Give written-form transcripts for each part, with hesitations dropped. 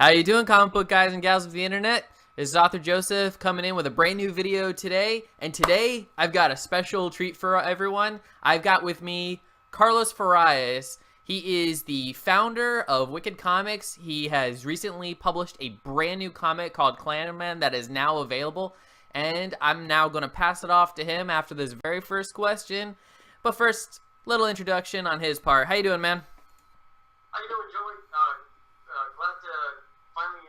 How you doing, comic book guys and gals of the internet? This is author Joseph coming in with a brand new video today. And today, I've got a special treat for everyone. I've got with me Carlos Farias. He is the founder of Wicked Comics. He has recently published a brand new comic called Clanman that is now available. And I'm now going to pass it off to him after this very first question. But first, little introduction on his part. How you doing, man? How you doing, Joey? Glad to finally,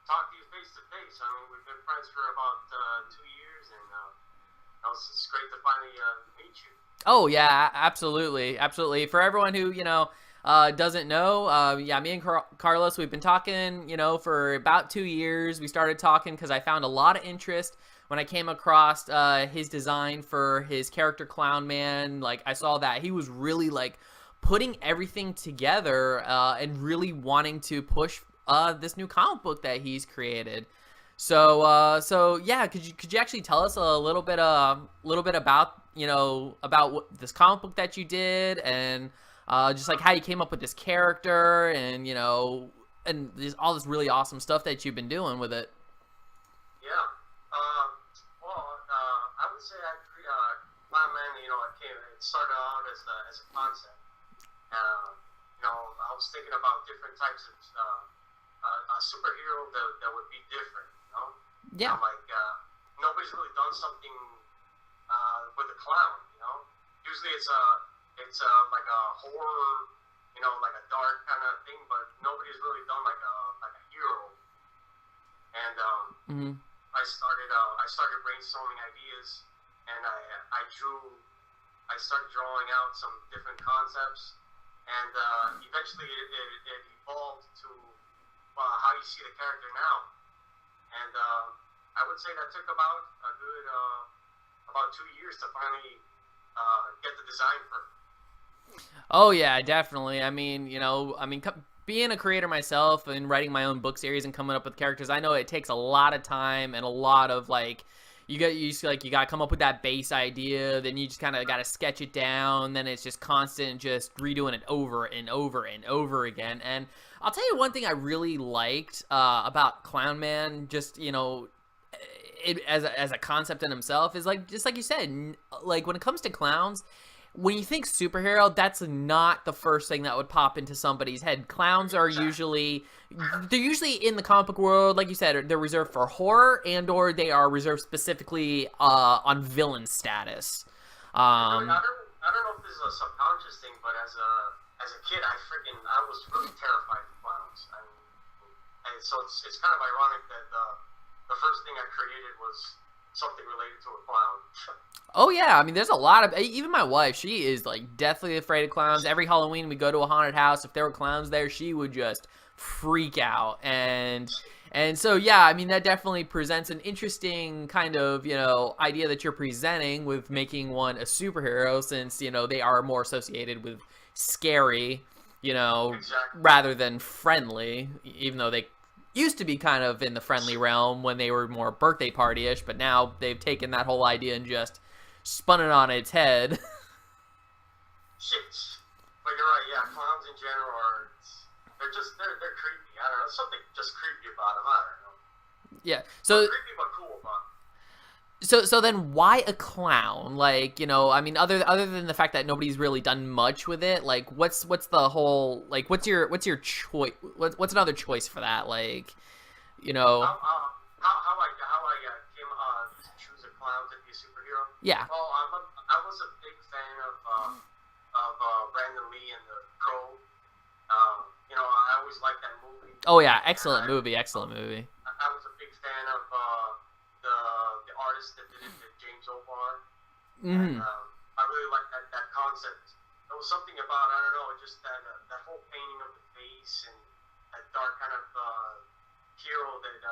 talk to you face to face. I mean, we've been friends for about 2 years, and it's great to finally meet you. Oh yeah, absolutely, absolutely. For everyone who doesn't know, yeah, me and Carlos, we've been talking, for about 2 years. We started talking because I found a lot of interest when I came across his design for his character Clown Man. Like, I saw that he was really putting everything together and really wanting to push this new comic book that he's created. So yeah, could you actually tell us a little bit about about this comic book that you did, and just like how you came up with this character, and and there's all this really awesome stuff that you've been doing with it. Yeah. I would say Clown Man, it started out as a concept. I was thinking about different types of a superhero that would be different. Yeah. Nobody's really done something with a clown. Usually it's like a horror, like a dark kind of thing, but nobody's really done like a hero. And I started brainstorming ideas, and I started drawing out some different concepts. And eventually it evolved to how you see the character now. And I would say that took about a good about 2 years to finally get the design for it. Oh yeah, definitely. I mean, being a creator myself and writing my own book series and coming up with characters, I know it takes a lot of time and a lot of you got to come up with that base idea, then you just kind of got to sketch it down, then it's just constant just redoing it over and over and over again. And I'll tell you one thing I really liked about Clown Man, just as a concept in himself, is just like you said, when it comes to clowns, when you think superhero, that's not the first thing that would pop into somebody's head. Clowns are usually in the comic book world, like you said, they're reserved for horror, or they are reserved specifically on villain status. I don't know if this is a subconscious thing, but as a kid, I was really terrified of clowns, and so it's kind of ironic that the first thing I created was something related to a clown. Oh yeah, I mean, there's a lot of, even my wife, she is deathly afraid of clowns. Every Halloween we go to a haunted house, if there were clowns there, she would just freak out. And so yeah, I mean, that definitely presents an interesting kind of idea that you're presenting with making one a superhero, since they are more associated with scary, Exactly. rather than friendly, even though they used to be kind of in the friendly realm when they were more birthday party-ish, but now they've taken that whole idea and just spun it on its head. Shit. But you're right, yeah, clowns in general they're creepy. I don't know, something just creepy about them, I don't know. Yeah, so creepy but cool about them. So then why a clown? I mean, other than the fact that nobody's really done much with it, what's the whole, what's your choice? What's another choice for that? How I came to choose a clown to be a superhero? Yeah. Well, I was a big fan of Brandon Lee and the Crow. I always liked that movie. Oh yeah, excellent movie. I was a big fan of the artist that did it, James O'Barr. Mm-hmm. And, I really liked that concept. There was something about, I don't know, just that whole painting of the face and that dark kind of hero that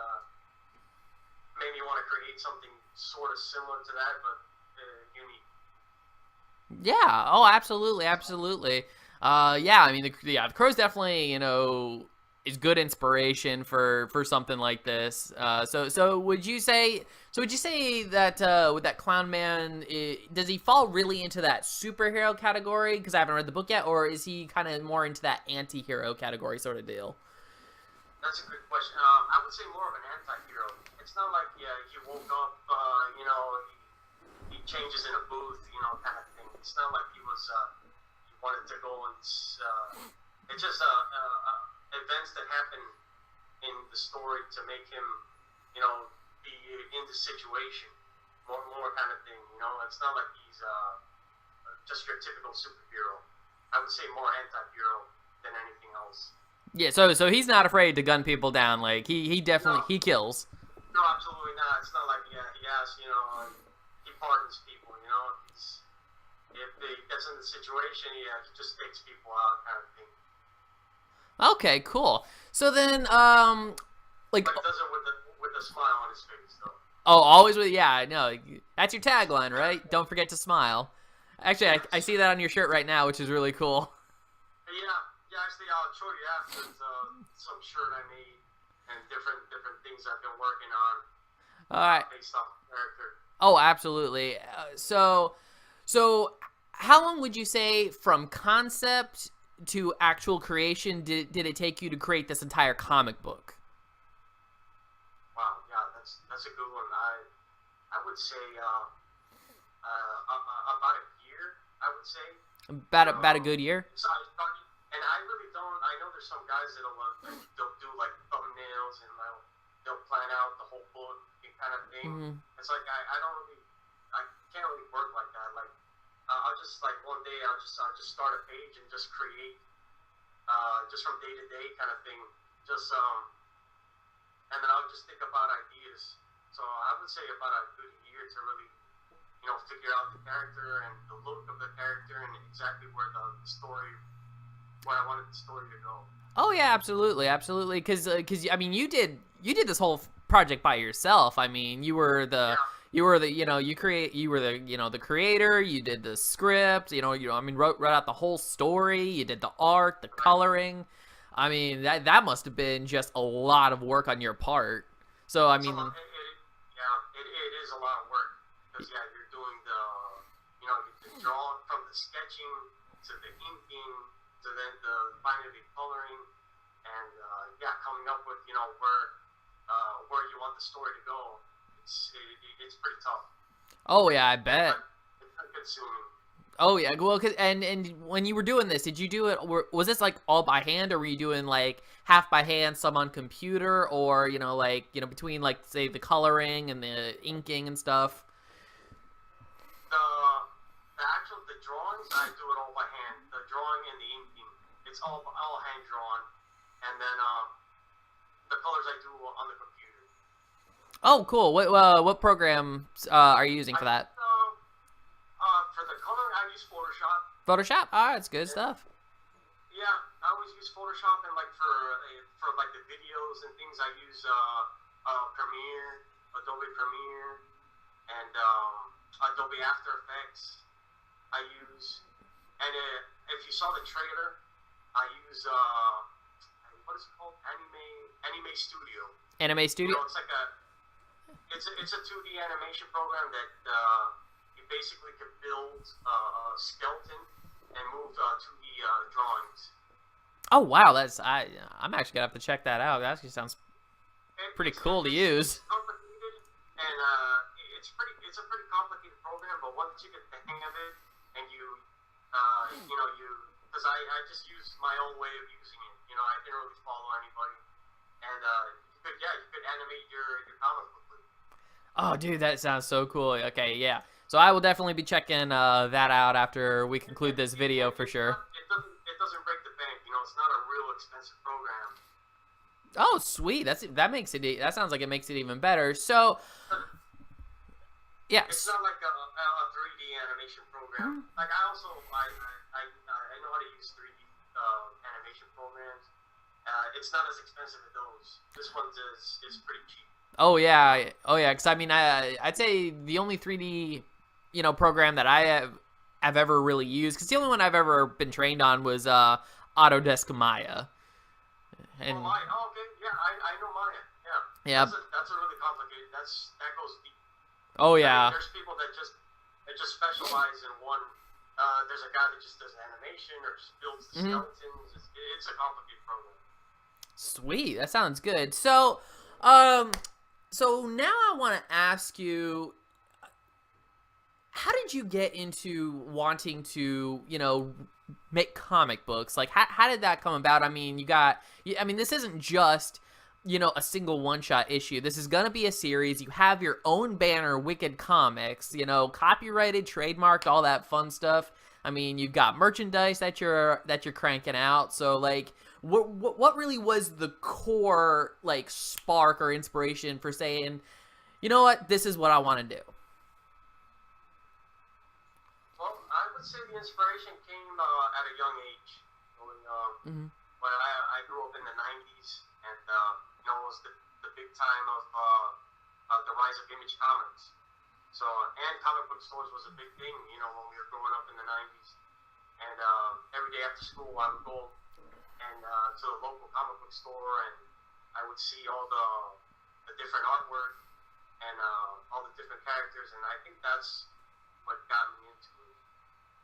made me want to create something sort of similar to that, but unique. Yeah. Oh, absolutely, absolutely. Yeah. I mean, the Crow's definitely is good inspiration for something like this. So would you say that with that Clown Man, does he fall really into that superhero category? Because I haven't read the book yet, or is he kind of more into that anti-hero category sort of deal? That's a good question. I would say more of an anti-hero. It's not like he woke up, he changes in a booth, kind of thing. It's not like he wanted to go and. It's just events that happen in the story to make him, be in the situation. More kind of thing. It's not like he's just your typical superhero. I would say more anti-hero than anything else. Yeah, so he's not afraid to gun people down. Like he definitely he kills. No, absolutely not. It's not like he has he pardons people. If he gets in the situation, he just takes people out, kind of thing. Okay, cool. So then, like, but he does it with a smile on his face, though. Oh, always with yeah, no, that's your tagline, right? Don't forget to smile. Actually, I see that on your shirt right now, which is really cool. Yeah. Actually, I'll show you after some shirt I made and different things I've been working on. All right. Based off the character. Oh, absolutely. So, how long would you say from concept to actual creation did it take you to create this entire comic book? Wow, yeah, that's a good one. I would say about a year. I would say about a good year. So I started, and I really don't. I know there's some guys they'll do like thumbnails and they'll plan out the whole book kind of thing. Mm-hmm. It's like I can't really work like that. Like I'll just like one day I'll just start a page and just create just from day to day kind of thing. Just and then I'll just think about ideas. So I would say about a good year to really, figure out the character and the look of the character and exactly where the story, where I wanted the story to go. Oh yeah, absolutely, because I mean you did this whole project by yourself. I mean you were the the creator. You did the script. Wrote out the whole story. You did the art, the coloring. I mean, that must have been just a lot of work on your part. So, I mean... It is a lot of work. Because, you're doing the drawing from the sketching to the inking to then finally coloring and, coming up with, where you want the story to go. It's pretty tough. Oh, yeah, I bet. It's consuming. Oh yeah, well, and when you were doing this, did you do it? Was this like all by hand, or were you doing like half by hand, some on computer, or between like say the coloring and the inking and stuff? The drawings I do it all by hand. The drawing and the inking, it's all hand drawn, and then the colors I do on the computer. Oh, cool. What programs are you using for that? For the coloring, I use Photoshop. Photoshop? Ah, it's good stuff. Yeah, I always use Photoshop, and like for like the videos and things, I use Premiere, Adobe Premiere, and Adobe After Effects. I use, and if you saw the trailer, I use what is it called? Anime Studio. Anime Studio. It's like it's a 2D animation program that. Basically could build a skeleton and move 2D drawings. Oh wow, I'm actually gonna have to check that out. That actually sounds pretty cool to use. It's complicated, and it's a pretty complicated program. But once you get the hang of it, and because I just use my own way of using it. I didn't really follow anybody, and you could animate your comic book. Oh, dude, that sounds so cool. Okay, yeah. So I will definitely be checking that out after we conclude this video for sure. It doesn't break the bank, it's not a real expensive program. Oh, sweet. That sounds like it makes it even better. So, yeah. It's not like a 3D animation program. Mm-hmm. Like I know how to use 3D animation programs. It's not as expensive as those. This one is pretty cheap. Oh yeah. Because I mean, I'd say the only 3D program that I have ever really used, because the only one I've ever been trained on was Autodesk Maya. And Maya. Oh, okay. Yeah, I know Maya. Yeah. Yeah. That's a really complicated. That goes deep. Oh yeah. I mean, there's people that just specialize in one. There's a guy that just does animation or just builds the skeletons. It's a complicated program. Sweet, that sounds good. Um, so now I want to ask you, how did you get into wanting to, make comic books? Like, how did that come about? I mean, I mean, this isn't just, a single one-shot issue. This is going to be a series. You have your own banner, Wicked Comics, copyrighted, trademarked, all that fun stuff. I mean, you've got merchandise that you're cranking out. So, like, what really was the core, like, spark or inspiration for saying, you know what, this is what I want to do? Well, I would say the inspiration came at a young age. Mm-hmm. Well, I grew up in the 90s, and it was the big time of the rise of Image Comics. So, and comic book stores was a big thing, when we were growing up in the 90s. And every day after school, I would go and to the local comic book store, and I would see all the different artwork and all the different characters, and I think that's what got me into it.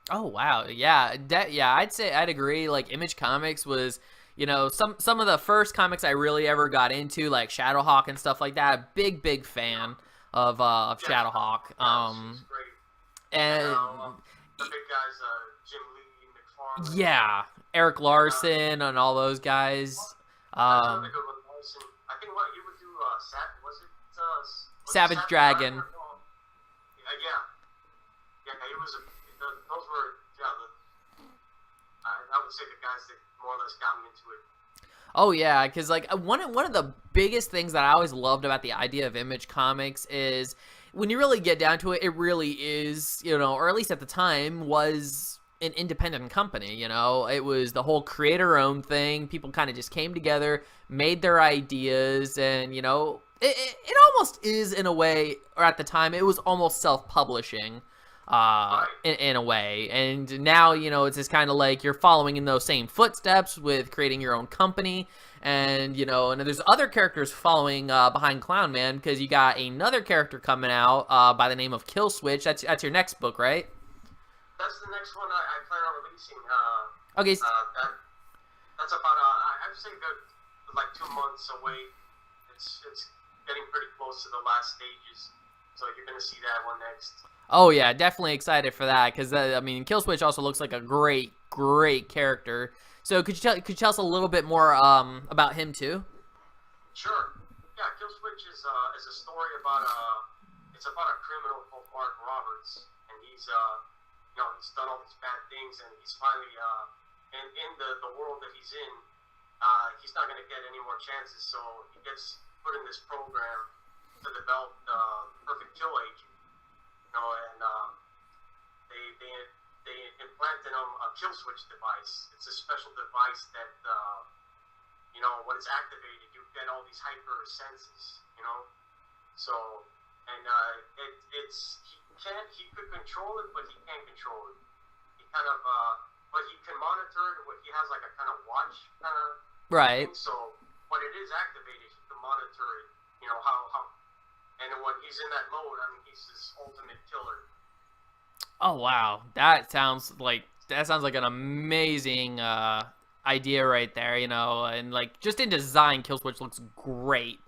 Oh wow, yeah, I'd agree. Like Image Comics was, some of the first comics I really ever got into, like Shadowhawk and stuff like that. Big fan of Shadowhawk. She's great. And the big guys, Jim Lee, McFarlane. Yeah, Eric Larson and all those guys. That's another good one, Larson. I think what he would do, Savage Dragon. Yeah, he was. Those were I would say the guys that more or less got me into it. Oh yeah, because like one of the biggest things that I always loved about the idea of Image Comics is when you really get down to it, it really is, or at least at the time was an independent company. It was the whole creator-owned thing. People kind of just came together, made their ideas, and it almost is in a way, or at the time, it was almost self-publishing. In a way, and now it's just kind of like you're following in those same footsteps with creating your own company, and and there's other characters following behind Clown Man, because you got another character coming out by the name of Kill Switch. That's your next book, right? That's the next one I plan on releasing. Okay. That's about I'd say good, like 2 months away. It's getting pretty close to the last stages, so you're gonna see that one next. Oh yeah, definitely excited for that, because I mean, Kill Switch also looks like a great character. So could you tell us a little bit more about him too? Sure. Yeah, Kill Switch is a story about it's about a criminal called Mark Roberts, and he's he's done all these bad things, and he's finally in the world that he's in, he's not going to get any more chances, so he gets put in this program to develop the perfect kill agent. And they implanted him a kill switch device. It's a special device that when it's activated, you get all these hyper senses. So and he could control it, but he can't control it. He kind of but he can monitor it. He has like a kind of watch kind of right. thing. So when it is activated, he can monitor it. How. And when he's in that mode, I mean, he's his ultimate killer. Oh wow, that sounds like an amazing idea right there. And like just in design, Kill Switch looks great.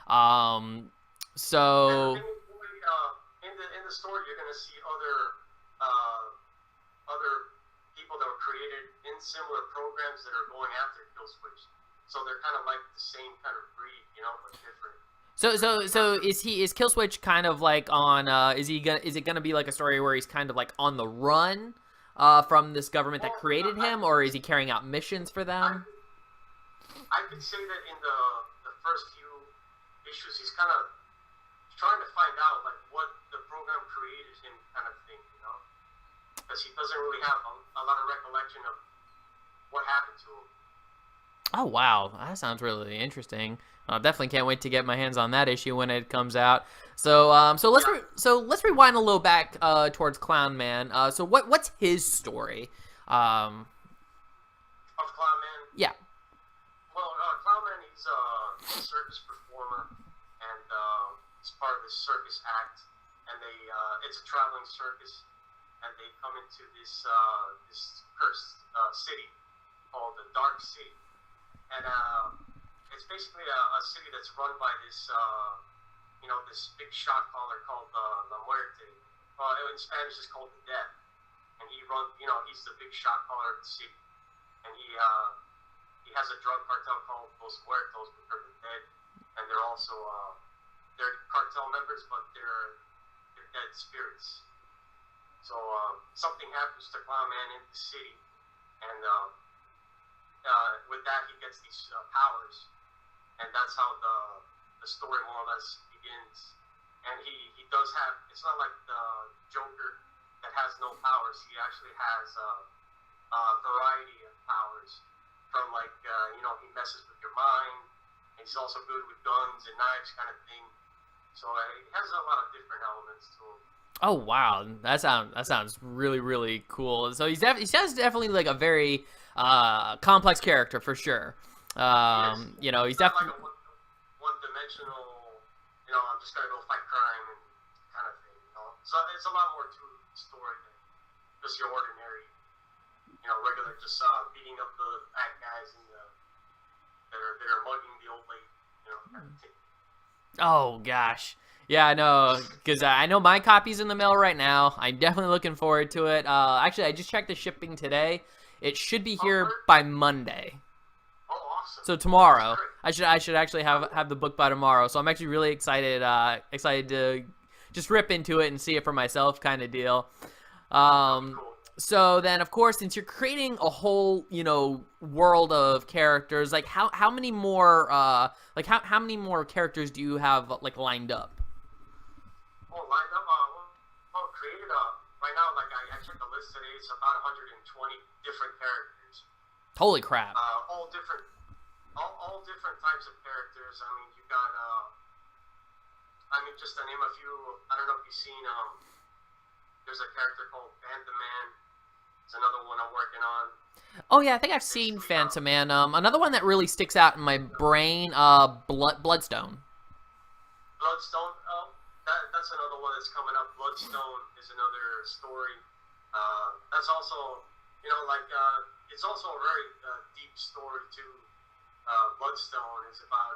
So in the story, you're gonna see other people that were created in similar programs that are going after Kill Switch. So they're kind of like the same kind of breed, but different. So is Kill Switch kind of like on is it gonna be like a story where he's kind of like on the run from this government that created him, or is he carrying out missions for them? I could say that in the first few issues he's kind of trying to find out like what the program created him kind of thing, because he doesn't really have a lot of recollection of what happened to him. Oh wow, that sounds really interesting. Definitely can't wait to get my hands on that issue when it comes out. So let's rewind a little back towards Clown Man. So what's his story? Of Clown Man? Yeah. Well, Clown Man, he's a circus performer, and he's part of this circus act, and it's a traveling circus, and they come into this cursed city called the Dark City, and it's basically a city that's run by this this big shot caller called La Muerte. In Spanish, it's called the Death, and he's the big shot caller of the city, and he has a drug cartel called Los Muertos, which are the dead, and they're also they're cartel members, but they're dead spirits. So something happens to Clown Man in the city, and with that he gets these powers, and that's how the story more or less begins. And he does have, it's not like the Joker that has no powers. He actually has a variety of powers from he messes with your mind. And he's also good with guns and knives kind of thing. So he has a lot of different elements to him. Oh wow, that sounds really really cool. So he sounds definitely like a very complex character for sure. He's definitely like a one-dimensional. I'm just gonna go fight crime and kind of thing. So it's a lot more to the story than just your ordinary, regular just beating up the bad guys and that are mugging the old lady, kind of thing. Oh gosh. Yeah, I know, because I know my copy's in the mail right now. I'm definitely looking forward to it. Actually, I just checked the shipping today. It should be here by Monday. Oh, awesome! So tomorrow, I should actually have the book by tomorrow. So I'm actually really excited to just rip into it and see it for myself, kind of deal. Cool. So then, of course, since you're creating a whole, world of characters, like how many more how many more characters do you have lined up? Lined up, created right now. Like I checked the list today. It's about 120 different characters. Holy crap! All different types of characters. I mean, you got just to name a few. I don't know if you've seen. There's a character called Phantom Man. It's another one I'm working on. Oh yeah, I think I've seen Phantom Man. Another one that really sticks out in my brain. Bloodstone. Bloodstone. That's another one that's coming up. Bloodstone is another story. That's also, it's also a very deep story too. Bloodstone is about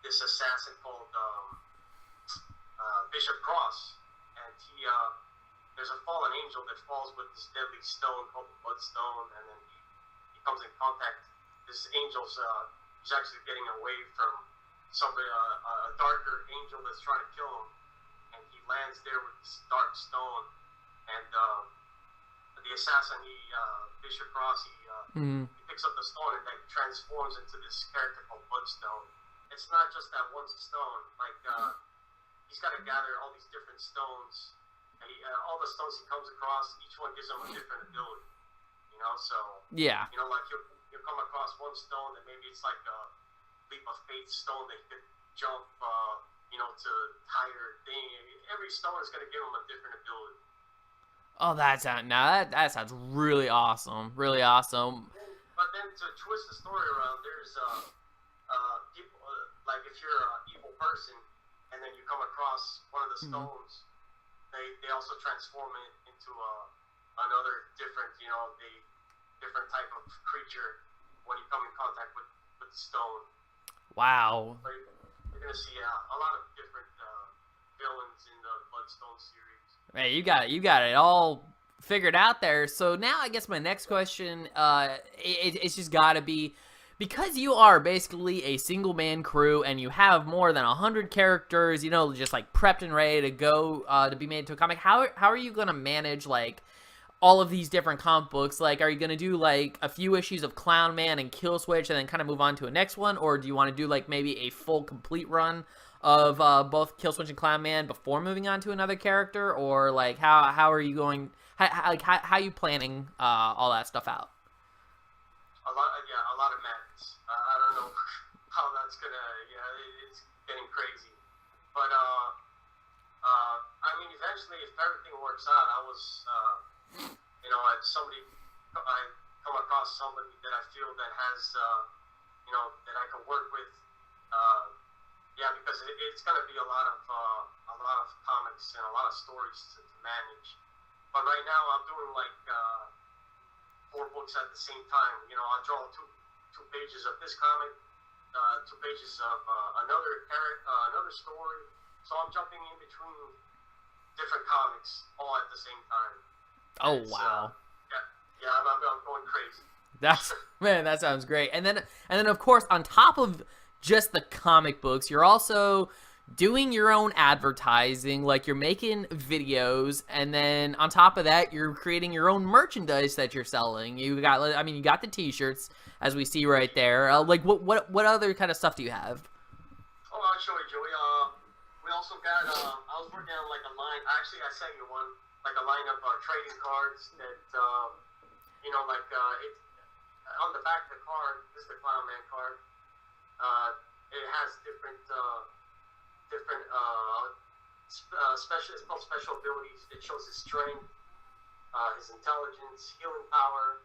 this assassin called Bishop Cross, and there's a fallen angel that falls with this deadly stone called the Bloodstone, and then he comes in contact. This angel's he's actually getting away from somebody, a darker angel that's trying to kill him, and he lands there with this dark stone, and the assassin, Bishop Cross, he picks up the stone and then transforms into this character called Bloodstone. It's not just that one stone, he's got to gather all these different stones, and all the stones he comes across, each one gives him a different ability, so, yeah. You'll come across one stone that maybe it's like a leap of faith stone that you could jump, to higher thing. Every stone is going to give them a different ability. Oh, that sounds really awesome. Really awesome. But then to twist the story around, there's people, like if you're an evil person and then you come across one of the stones, they also transform it into another different, different type of creature when you come in contact with the stone. Wow. But you're going to see a lot of different villains in the Bloodstone series. Hey, you got it all figured out there. So now I guess my next question, it's just got to be, because you are basically a single-man crew and you have more than 100 characters, just prepped and ready to go to be made into a comic, how are you going to manage all of these different comic books? Are you going to do a few issues of Clown Man and Kill Switch and then kind of move on to a next one? Or do you want to do maybe a full complete run of both Kill Switch and Clown Man before moving on to another character? Or how are you going, how are you planning all that stuff out? A lot of madness. I don't know how that's gonna, it's getting crazy. But eventually if everything works out, I come across somebody that I feel that has, that I can work with, because it's going to be a lot of comics and a lot of stories to manage. But right now I'm doing 4 books at the same time. I'll draw two pages of this comic, 2 pages of another character, another story. So I'm jumping in between different comics all at the same time. Oh, It's, wow. yeah, I'm going crazy. That's man, that sounds great. And then of course, on top of just the comic books, you're also doing your own advertising, like you're making videos, and then on top of that, you're creating your own merchandise that you're selling. You got, I mean, you got the T-shirts as we see right there. Like what other kind of stuff do you have? Oh, I'll show you, Joey. We also got. I was working on like a line. Actually, I sent you one, like a line of trading cards that, like it on the back of the card. This is the Clown Man card. It has different special. It's called special abilities. It shows his strength, his intelligence, healing power,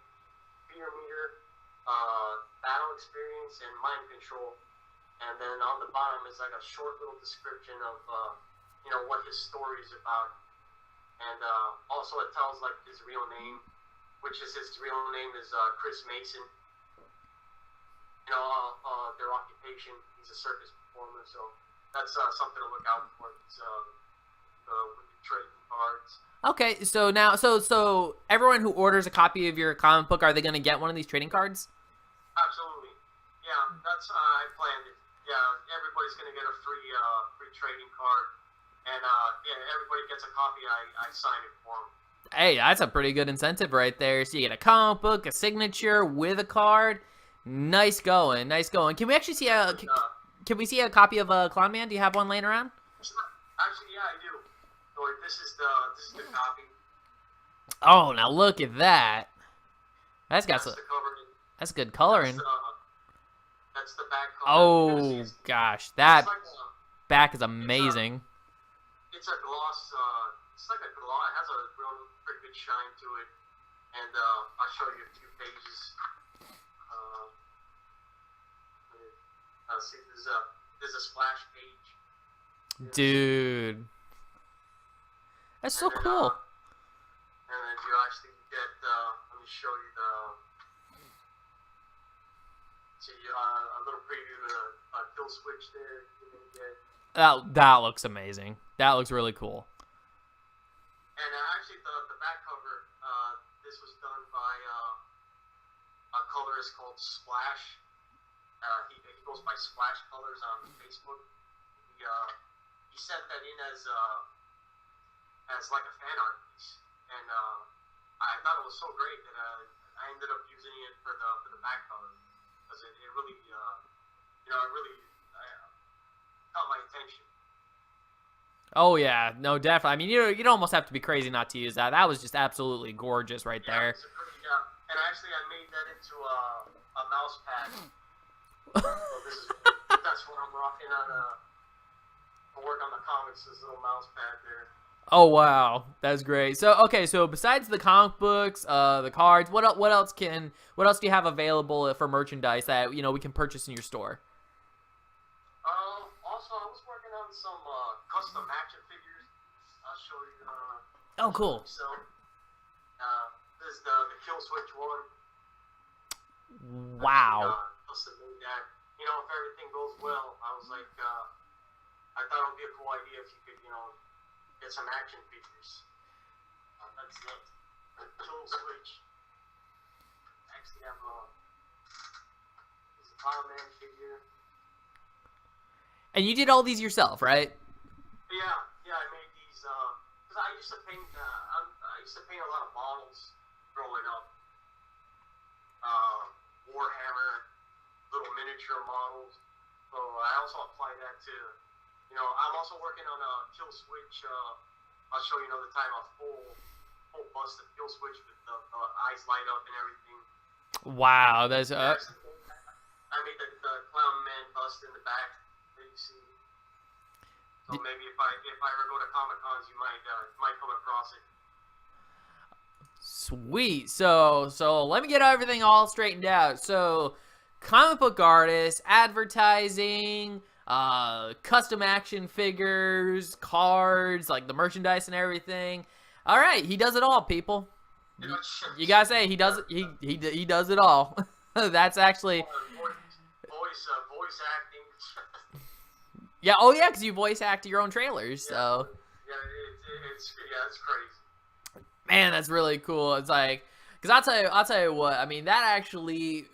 fear meter, battle experience, and mind control. And then on the bottom is like a short little description of what his story is about. And also it tells like his real name, which is his real name is Chris Mason. Their occupation, he's a circus performer, so that's something to look out for. It's with the trading cards. Okay, so now, so everyone who orders a copy of your comic book, are they going to get one of these trading cards? Absolutely. Yeah, that's I planned it. Yeah, everybody's going to get a free trading card, and everybody gets a copy. I sign it for them. Hey, that's a pretty good incentive right there. So you get a comic book, a signature with a card. Nice going, nice going. Can we actually see can we see a copy of Clown Man? Do you have one laying around? Actually, yeah, I do. So this is the copy. Oh, now look at that. That's got some. That's good coloring. That's the back cover. Oh gosh, that back is amazing. It's a gloss. It's like a gloss. It has a pretty good shine to it. And I'll show you a few pages. See, there's a splash page. Dude, that's so cool. And then you actually get. Let me show you a little preview of the kill switch there. You're gonna get. That looks amazing. That looks really cool. And actually, the back cover, this was done by a colorist called Splash. He goes by Splash Colors on Facebook. He sent that in as like a fan art piece, and I thought it was so great that I ended up using it for the back cover because it really caught my attention. Oh yeah, no, definitely. I mean, you'd almost have to be crazy not to use that. That was just absolutely gorgeous right there. And actually, I made that into a mouse pad. So that's what I'm rocking on. I work on the comics. This little mouse pad there. Oh wow, that's great. So okay, so besides the comic books, the cards, what else do you have available for merchandise that we can purchase in your store? Also, I was working on some custom action figures. I'll show you. Oh, cool. So, this is the Kill Switch one. Wow. If everything goes well, I was like, I thought it would be a cool idea if you could, get some action figures. That's it. Kill Switch. Actually, I have a Clown Man figure. And you did all these yourself, right? Yeah, I made these because I used to paint. I used to paint a lot of models growing up. Warhammer, little miniature models. So I also apply that to, I'm also working on a Kill Switch. I'll show you another time a full bust of Kill Switch with the eyes light up and everything. Wow, that's I made the Clown Man bust in the back that you see. So maybe if I ever go to Comic Cons, you might come across it. Sweet. So let me get everything all straightened out. So, comic book artist, advertising, custom action figures, cards, like the merchandise and everything. All right, he does it all, people. You gotta say he does it. He does it all. That's actually voice voice acting. Yeah. Oh yeah, because you voice act your own trailers. So. Yeah, it's crazy. Man, that's really cool. It's like, because I'll tell you what. I mean, that actually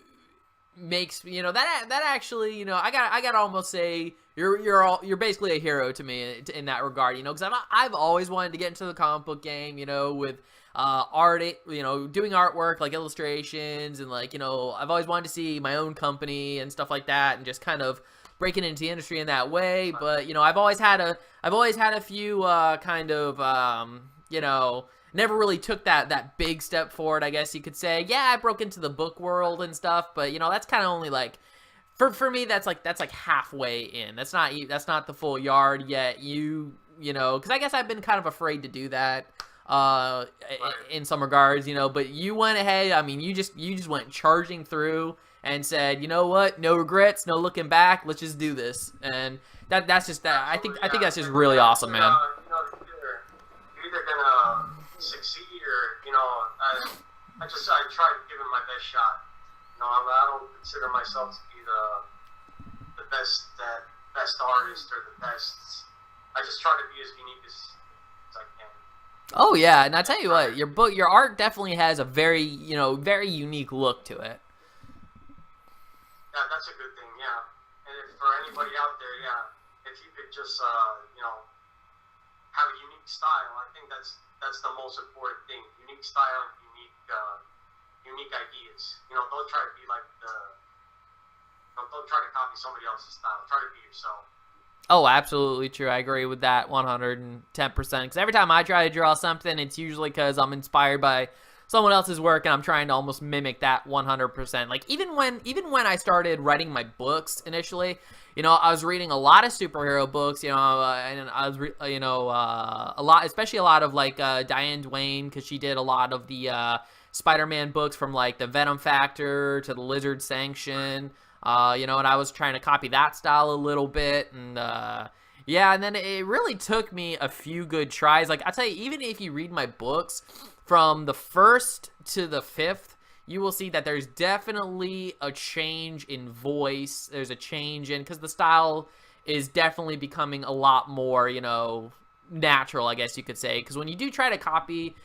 makes that actually I got to almost say you're basically a hero to me in that regard. Because I've always wanted to get into the comic book game. With art, doing artwork like illustrations and like I've always wanted to see my own company and stuff like that, and just kind of breaking into the industry in that way. But I've always had a few kind of never really took that big step forward, I guess you could say. Yeah, I broke into the book world and stuff, but that's kind of only like for me that's like halfway in. That's not the full yard yet. Because I guess I've been kind of afraid to do that in some regards, but you went ahead. I mean, you just went charging through and said, you know what, no regrets, no looking back, let's just do this. And that's just that. I think that's just really awesome, man. You're either gonna succeed or I try to give it my best shot. I don't consider myself to be the best artist or the best. I just try to be as unique as I can. Oh yeah, and I tell you what, your art definitely has a very very unique look to it. Yeah, that's a good thing. Yeah, and for anybody out there, if you could just have a unique style, I think that's the most important thing. Unique style, unique ideas. Don't try to be like don't try to copy somebody else's style. Try to be yourself. Oh, absolutely true. I agree with that 110%. Because every time I try to draw something, it's usually because I'm inspired by someone else's work, and I'm trying to almost mimic that 100%. Like even when I started writing my books initially, I was reading a lot of superhero books, and I was a lot, especially a lot of like Diane Duane, because she did a lot of the Spider-Man books, from like the Venom Factor to the Lizard Sanction. And I was trying to copy that style a little bit, and and then it really took me a few good tries. Like I tell you, even if you read my books from the 1st to the 5th, you will see that there's definitely a change in voice. There's a change in, because the style is definitely becoming a lot more, natural, I guess you could say. Because when you do try to copy,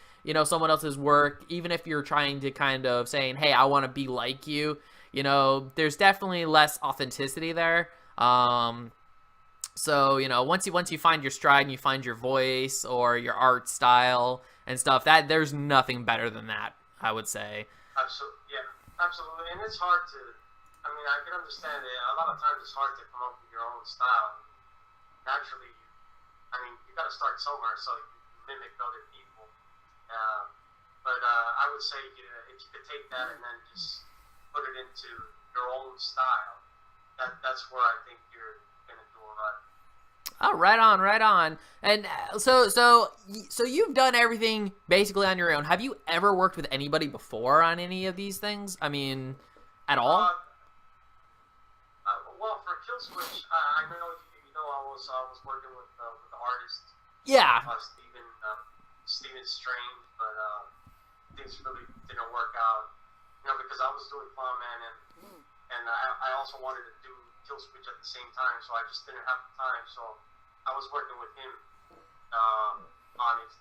someone else's work, even if you're trying to kind of saying, hey, I want to be like you, there's definitely less authenticity there. So, once you find your stride and you find your voice or your art style and stuff, that there's nothing better than that, I would say. Absolutely. And it's hard to, I can understand it. A lot of times it's hard to come up with your own style. Naturally, you got to start somewhere, so you mimic other people. But I would say if you could take that and then just put it into your own style, that's where I think you're going to do it right. Oh, right on. And so you've done everything basically on your own. Have you ever worked with anybody before on any of these things? At all? Well, for Kill Switch, I know I was working with the artist. Yeah. Steven Strange, but things really didn't work out. Because I was doing Clown Man and I also wanted to do Kill Switch at the same time, so I just didn't have the time. So I was working with him on it,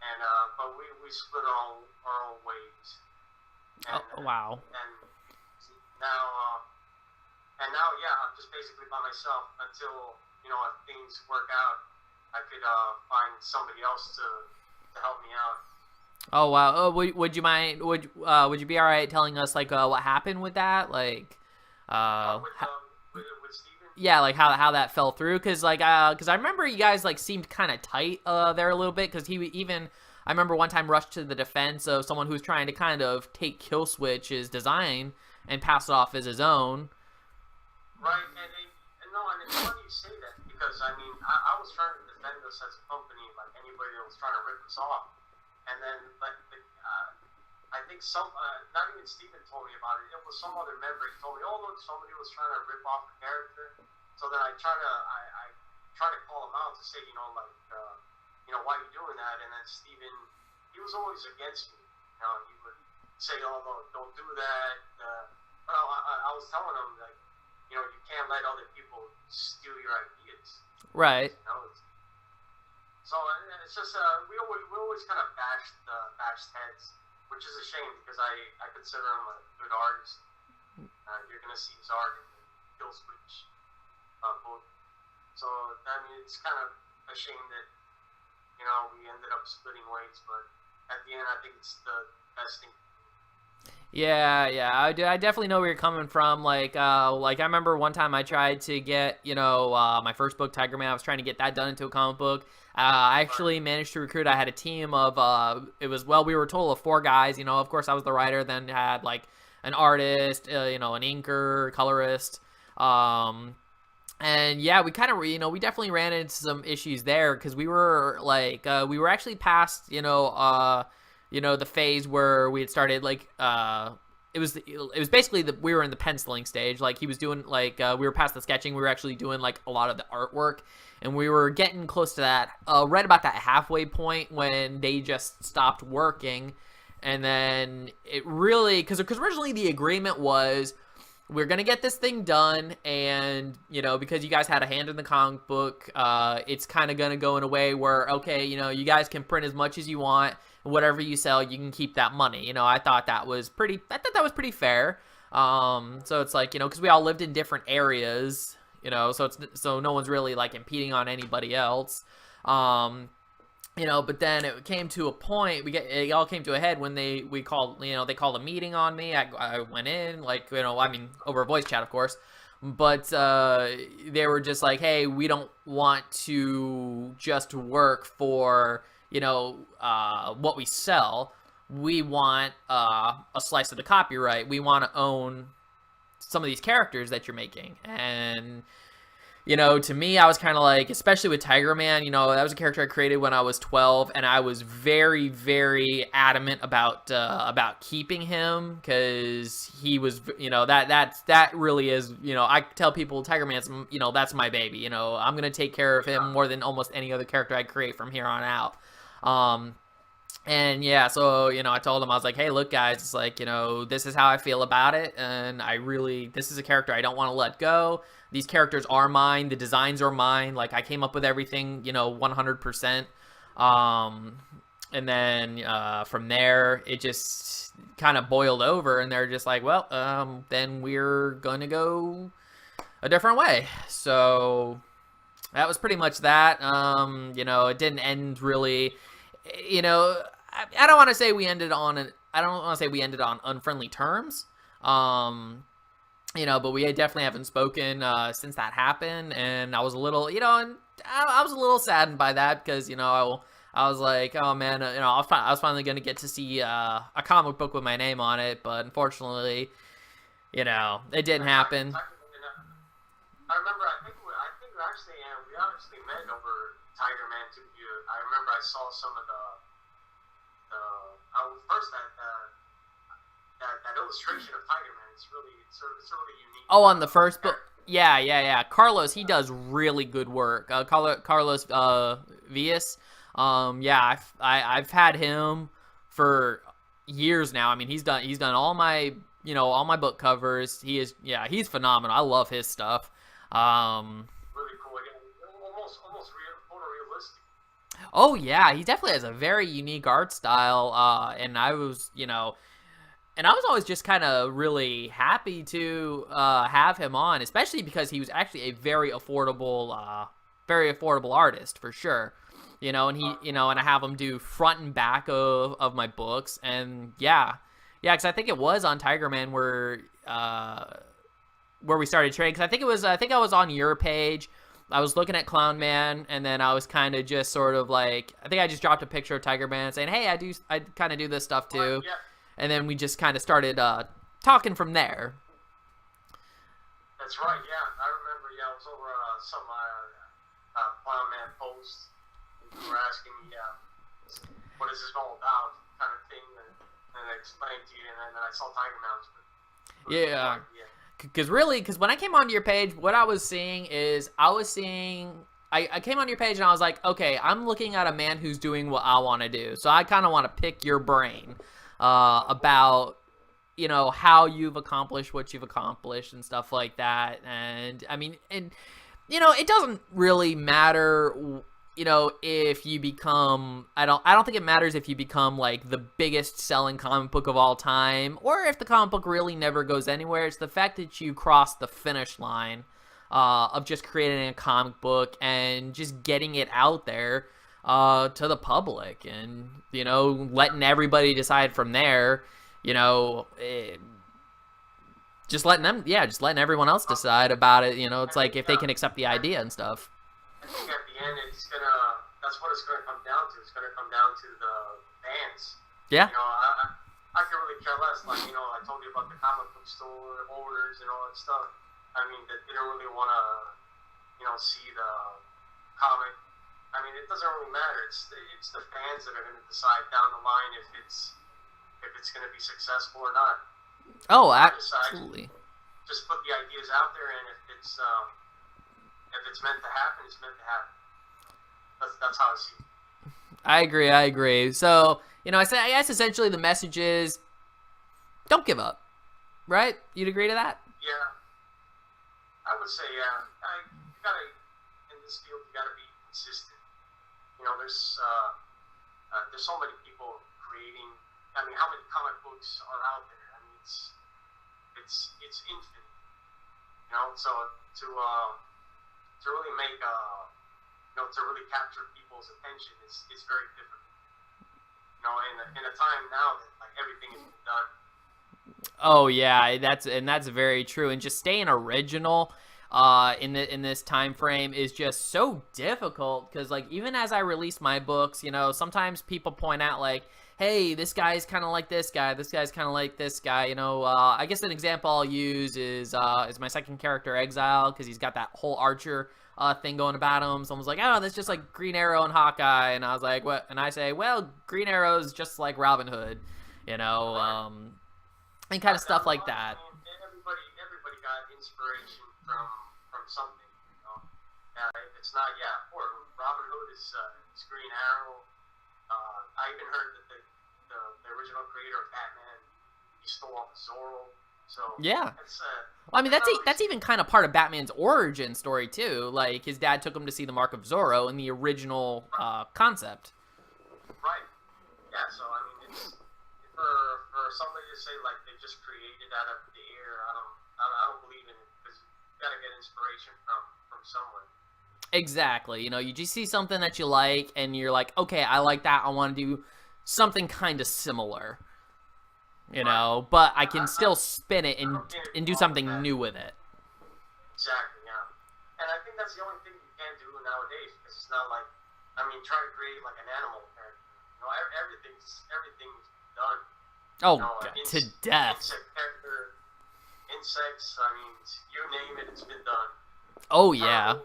and but we split our own ways. And, wow. And now, I'm just basically by myself until if things work out, I could find somebody else to help me out. Oh wow! Oh, would you mind? Would you be all right telling us like what happened with that? Like, with Steven? Yeah, like how that fell through, because I remember you guys like seemed kind of tight there a little bit, because I remember one time rushed to the defense of someone who was trying to kind of take Kill Switch's design and pass it off as his own. Right, and it's funny you say that, because I was trying to defend us as a company, like anybody that was trying to rip us off. And then, I think not even Steven told me about it. It was some other member. He told me, "Oh, look, somebody was trying to rip off the character." So then I try to call him out to say, why are you doing that? And then Steven, he was always against me. He would say, "Oh, no, don't do that." But I was telling him, like, you can't let other people steal your ideas. Right. So it's just we always kind of bashed heads, which is a shame because I consider him a good artist. You're gonna see his art in the Kill Switch book. So I mean, it's kind of a shame that we ended up splitting ways, but at the end, I think it's the best thing. Yeah, I definitely know where you're coming from. Like I remember one time I tried to get, my first book, Tiger Man. I was trying to get that done into a comic book. I actually managed to recruit. I had a team of, we were a total of 4 guys. Of course I was the writer. Then had like an artist, an inker, colorist. And yeah, we kind of, we definitely ran into some issues there because we were like, we were actually past, the phase where we had started like it was basically we were in the penciling stage. Like he was doing like we were past the sketching. We were actually doing like a lot of the artwork, and we were getting close to that right about that halfway point when they just stopped working. And then it really because originally the agreement was we're gonna get this thing done, and because you guys had a hand in the comic book, it's kind of gonna go in a way where okay, you guys can print as much as you want. Whatever you sell, you can keep that money. I thought that was pretty fair. So it's like, because we all lived in different areas, so no one's really like impeding on anybody else. But then it came to a point, it all came to a head when they called a meeting on me. I went in, like, over a voice chat, of course. But they were just like, hey, we don't want to just work for what we sell. We want a slice of the copyright. We want to own some of these characters that you're making. And to me, I was kind of like, especially with Tiger Man, that was a character I created when I was 12, and I was very, very adamant about keeping him because he was, that really is, I tell people Tiger Man's, that's my baby. I'm gonna take care of him more than almost any other character I create from here on out. And yeah, so, I told him, I was like, hey, look, guys, it's like, this is how I feel about it. And this is a character I don't want to let go. These characters are mine. The designs are mine. Like, I came up with everything, 100%. And then, from there, it just kind of boiled over, and they're just like, well, then we're going to go a different way. So that was pretty much that. It didn't end really, I don't want to say we ended on unfriendly terms. But we definitely haven't spoken since that happened, and I was a little, and I was a little saddened by that because, I was like, oh man, I was finally gonna get to see a comic book with my name on it, but unfortunately, it didn't happen. I remember, I think we actually met over Tiger Man 2. I remember I saw some of that illustration of Tiger Man. It's really unique. Oh, on the first book. Yeah. Carlos, he does really good work. Carlos Vias. I've had him for years now. I mean, he's done all my book covers. He's phenomenal. I love his stuff. Really cool. Almost photorealistic. Oh yeah, he definitely has a very unique art style. And I was always just kind of really happy to have him on, especially because he was actually a very affordable artist for sure. And he, and I have him do front and back of my books, and because I think it was on Tiger Man where we started trading. Because I think I was on your page. I was looking at Clown Man, and then I was kind of just sort of like, I think I just dropped a picture of Tiger Man saying, hey, I kind of do this stuff too. Yeah. And then we just kind of started talking from there. That's right, yeah. I remember, I was over some Clown Man posts. You were asking me, what is this all about, kind of thing, and I explained to you, and then I saw Tiger Man. Yeah. Because when I came onto your page, what I was seeing is, I came onto your page and I was like, okay, I'm looking at a man who's doing what I want to do. So I kind of want to pick your brain about, you know, how you've accomplished what you've accomplished and stuff like that. And I mean, and you know, it doesn't really matter, you know, if you become, I don't think it matters if you become like the biggest selling comic book of all time, or if the comic book really never goes anywhere. It's the fact that you cross the finish line of just creating a comic book and just getting it out there to the public, and, you know, letting everybody decide from there, you know, just letting them, yeah, just letting everyone else decide about it. You know, it's like if they can accept the idea and stuff. I think at the end, that's what it's gonna come down to. It's gonna come down to the fans. Yeah. You know, I could really care less. Like, you know, I told you about the comic book store owners and all that stuff. I mean, that they don't really want to, you know, see the comic. I mean, it doesn't really matter. It's the fans that are going to decide down the line if it's going to be successful or not. Oh, absolutely. Just put the ideas out there, and if it's meant to happen, it's meant to happen. That's how I see it. I agree. So, you know, I guess essentially the message is, don't give up, right? You'd agree to that? Yeah. I would say, yeah. You gotta, in this field, you gotta be consistent. You know, there's so many people creating. I mean, how many comic books are out there? I mean, it's infinite. You know, so to really make you know, to really capture people's attention is very difficult. You know, in a time now that like everything is done. Oh yeah, that's very true. And just staying original in this time frame is just so difficult, because like even as I release my books, you know, sometimes people point out like, hey, this guy's kind of like this guy, this guy's kind of like this guy, you know. I guess an example I'll use is my second character, Exile, because he's got that whole Archer thing going about him. Someone's like, oh, that's just like Green Arrow and Hawkeye, and I was like, what? And I say, well, Green Arrow's just like Robin Hood, you know, and kind of stuff like that. I mean, everybody got inspiration from something, you know. If it's not, or Robin Hood is Green Arrow. I even heard that the original creator of Batman, he stole off Zorro. So yeah, well, I mean that's even kind of part of Batman's origin story too. Like his dad took him to see the Mark of Zorro in the original concept. Right. Yeah. So I mean, it's for somebody to say like they just created out of the air. I don't believe in it, because you gotta get inspiration from somewhere. Exactly. You know, you just see something that you like, and you're like, okay, I like that. I want to do something kind of similar. You know, but I can still spin it and do something new with it. Exactly, yeah. And I think that's the only thing you can do nowadays, because it's not like, I mean, try to create like an animal character. You know, everything's done. Oh, you know, to death. Insect character, insects, I mean, you name it, it's been done. Oh, yeah.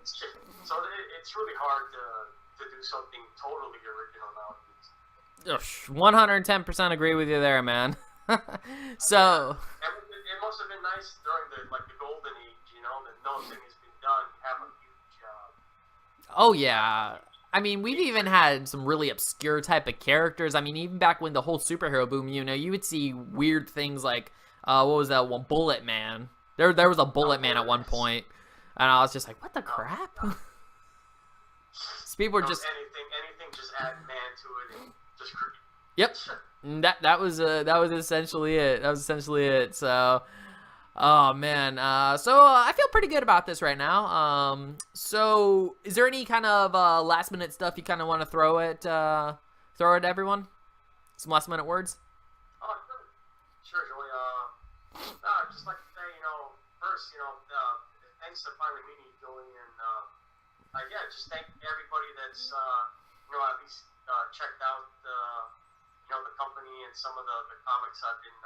So it's really hard to do something totally original nowadays. 110% agree with you there, man. So it must have been nice during the golden age, you know, that nothing has been done. You have a huge oh yeah. I mean, we've even had some really obscure type of characters. I mean, even back when the whole superhero boom, you know, you would see weird things like what was that one, Bullet Man. There was a Bullet Man at one point, and I was just like, what the crap? So people were just anything just add man to it and just creepy. Yep. That was essentially it. That was essentially it. So, oh man. So I feel pretty good about this right now. So is there any kind of last minute stuff you kind of want to throw at everyone? Some last minute words? Oh, sure, Joey. I'd just like to say, you know, first, you know, thanks to finally meeting you, Joey, and just thank everybody that's you know, at least checked out you know, the company and some of the comics I've been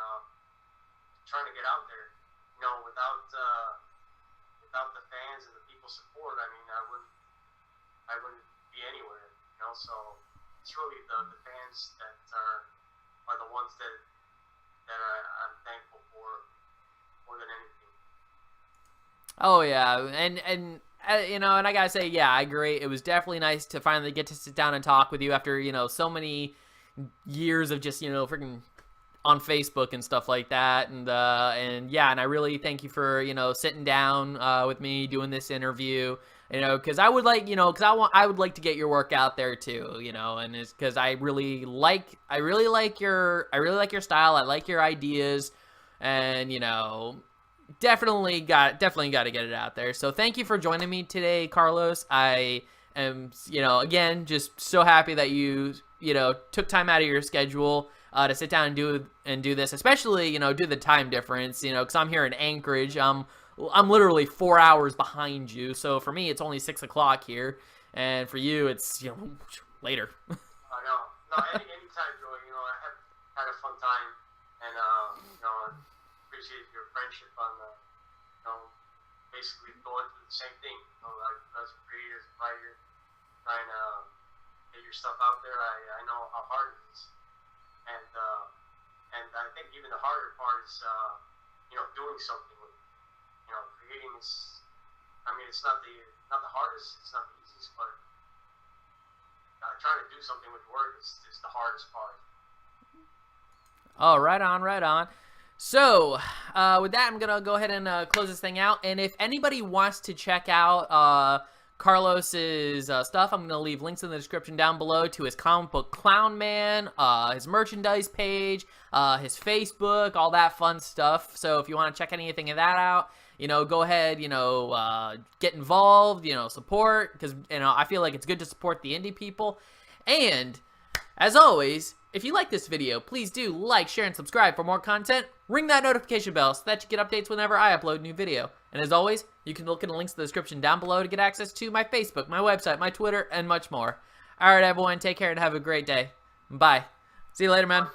trying to get out there. You know, without the fans and the people's support, I mean, I wouldn't be anywhere. You know, so it's really the fans that are the ones that I'm thankful for more than anything. Oh yeah, and you know, and I gotta say, yeah, I agree. It was definitely nice to finally get to sit down and talk with you after, you know, so many years of just, you know, freaking on Facebook and stuff like that. And yeah, and I really thank you for, sitting down with me, doing this interview. Because I would like, I would like to get your work out there too, and it's because I really like your style. I like your ideas, and definitely got to get it out there. So thank you for joining me today, Carlos. I am, again, just so happy that you took time out of your schedule to sit down and do this, especially do the time difference, because I'm here in Anchorage. I'm literally 4 hours behind you, so for me it's only 6 o'clock here, and for you it's later. I know. No, anytime, Joey. I have had a fun time, and appreciate your friendship on basically going through the same thing. Like as a creator, writer, trying to get your stuff out there. I know how hard it is, and I think even the harder part is doing something with it. Creating is, it's not the hardest, it's not the easiest, but trying to do something with work is the hardest part. Oh, right on, right on. So, with that, I'm going to go ahead and close this thing out. And if anybody wants to check out Carlos's stuff, I'm going to leave links in the description down below to his comic book Clown Man, his merchandise page, his Facebook, all that fun stuff. So if you want to check anything of that out, go ahead, get involved, support, because, I feel like it's good to support the indie people. And, as always, if you like this video, please do like, share, and subscribe for more content. Ring that notification bell so that you get updates whenever I upload a new video. And as always, you can look in the links in the description down below to get access to my Facebook, my website, my Twitter, and much more. Alright, everyone, take care and have a great day. Bye. See you later, man.